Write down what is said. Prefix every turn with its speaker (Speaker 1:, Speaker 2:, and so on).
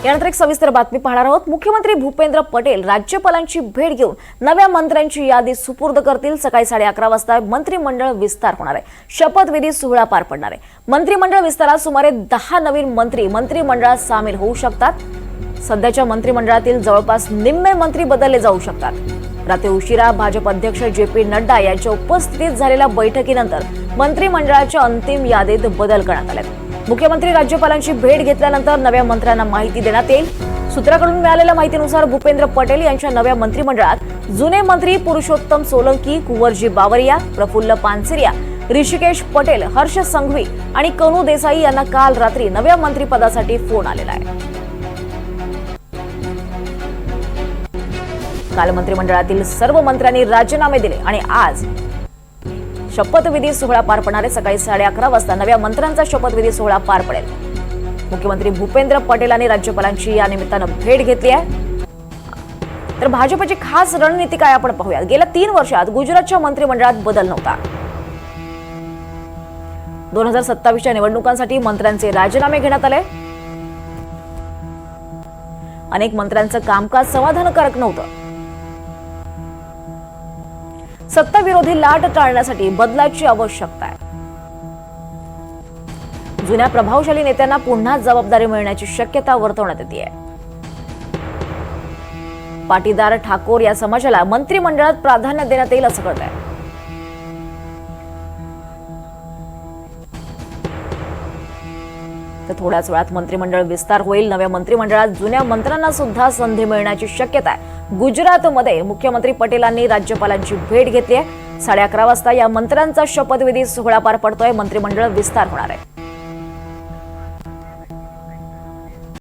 Speaker 1: यानंतर एक सविस्तर बातमी पाहणार आहोत। मुख्यमंत्री भूपेंद्र पटेल राज्यपालांची भेट घेऊन नव्या मंत्र्यांची यादी सुपूर्द करतील। सकाळी 11:30 वाजता मंत्रिमंडळ विस्तार होणार आहे। शपथविधी सोहळा पार पडणार आहे। मंत्रिमंडळ विस्तारात सुमारे 10 नवीन मंत्री मंत्रिमंडळात सामील होऊ शकतात। सध्याच्या मंत्रिमंडळातील जवळपास निम्मे मंत्री बदलले जाऊ शकतात। रात्री उशिरा भाजप अध्यक्ष जे.पी. नड्डा यांच्या उपस्थितीत झालेल्या बैठकीनंतर मंत्रिमंडळाच्या अंतिम यादीत बदल करण्यात आले। मुख्यमंत्री राज्यपालांची भेट घेतल्यानंतर नव्या मंत्र्यांना माहिती देण्यात येईल। सूत्रांकडून मिळालेल्या माहितीनुसार भूपेंद्र पटेल यांच्या नव्या मंत्रिमंडळात जुने मंत्री पुरुषोत्तम सोलंकी, कुंवरजी बावरिया, प्रफुल्ल पानसरिया, ऋषिकेश पटेल, हर्ष संघवी आणि कनू देसाई यांना काल रात्री नव्या मंत्रिपदासाठी फोन आलेला आहे। काल मंत्रिमंडळातील सर्व मंत्र्यांनी राजीनामे दिले आणि आज शपथविधी सोहळा पार पडणार आहे। सकाळी 11:30 वाजता नव्या मंत्र्यांचा शपथविधी सोहळा पार पडेल। मुख्यमंत्री भूपेंद्र पटेलांनी राज्यपालांची या निमित्तानं भेट घेतली आहे। तर भाजपची खास रणनीती काय आपण पाहूया। गेल्या 3 वर्षात गुजरातच्या मंत्रिमंडळात बदल नव्हता। 2027च्या निवडणुकांसाठी मंत्र्यांचे राजीनामे घेण्यात आले। अनेक मंत्र्यांचं कामकाज समाधानकारक नव्हतं। सत्ताविरोधी लाट टाळण्यासाठी बदलाची आवश्यकता आहे। जुन्या प्रभावशाली नेत्यांना पुन्हा जबाबदारी मिळण्याची शक्यता वर्तवण्यात येते। पाटीदार ठाकोर या समाजाला मंत्रिमंडळात प्राधान्य देण्यात येईल असं कळतंय। तर थोड्याच वेळात मंत्रिमंडळ विस्तार होईल। नव्या मंत्रिमंडळात जुन्या मंत्र्यांना सुद्धा संधी मिळण्याची शक्यता आहे। गुजरातमध्ये मुख्यमंत्री पटेलांनी राज्यपालांची भेट घेतली आहे। 11:30 वाजता या मंत्र्यांचा शपथविधी सोहळा पार पडतोय। मंत्रिमंडळ विस्तार होणार आहे।